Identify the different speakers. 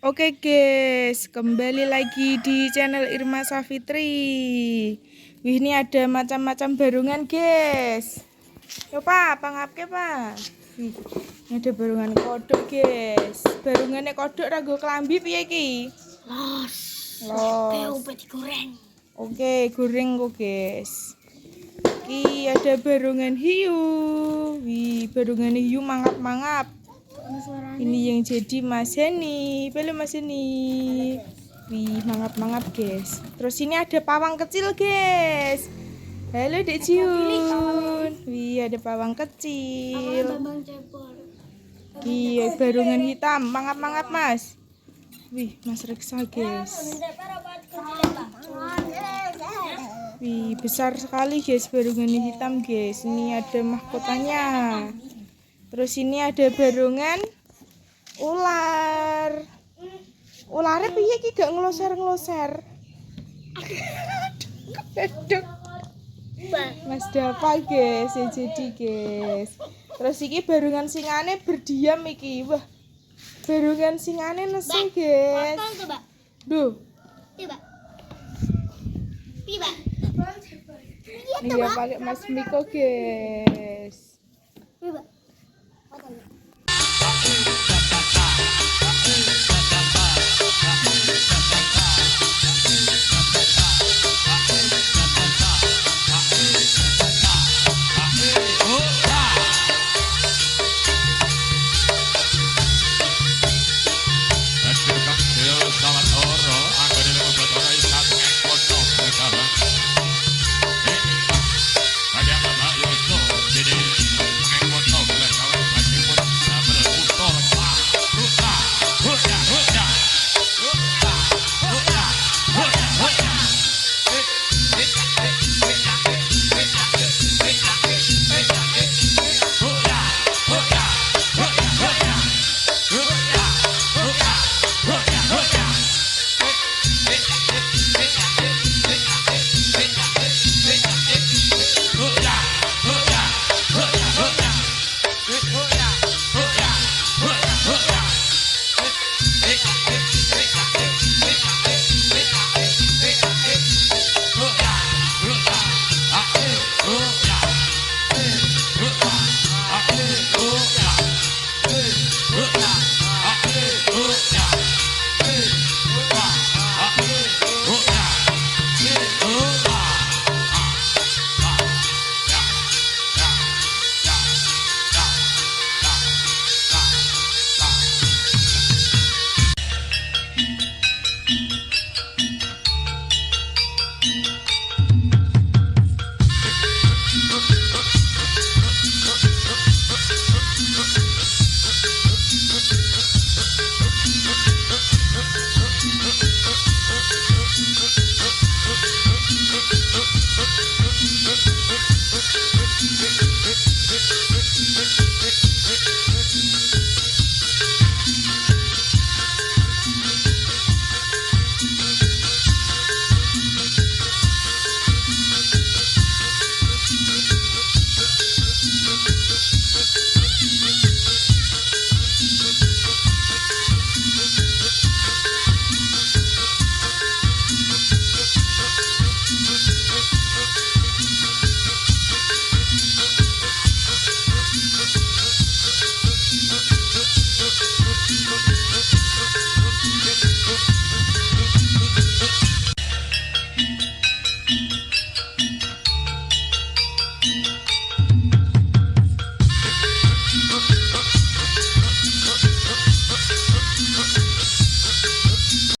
Speaker 1: Oke guys, kembali lagi di channel Irma Safitri. Wih, ini ada macam-macam barungan guys. Yo pak, pangapke pak. Wih, ini ada barungan kodok guys. Barungannya kodok rago kelambi piye ki?
Speaker 2: Los.
Speaker 1: Los.
Speaker 2: Digoreng.
Speaker 1: Oke, goreng kok guys. Ki ada barungan hiu. Wih, barungan hiu mangap-mangap. Ini yang jadi Mas Heni. Belum Mas Heni. Wih, mangap-mangap guys. Terus ini ada pawang kecil guys. Halo Dek Jiun. Wih, ada pawang kecil. Iya, barungan hitam, mangap-mangap Mas. Wih, Mas Reksa guys. Wih, besar sekali guys barungan hitam guys. Ini ada mahkotanya. Terus ini ada barungan ular. Ularnya piye ki gak ngeloser-ngeloser. Aduh. Mas Dapa guys, ya jadi guys. Terus iki barungan singane berdiam iki. Wah. Barungan singane nesu guys. Duh.
Speaker 2: Tiba. Tiba.
Speaker 1: Ini ya pakai Mas Miko guys.
Speaker 2: Tiba.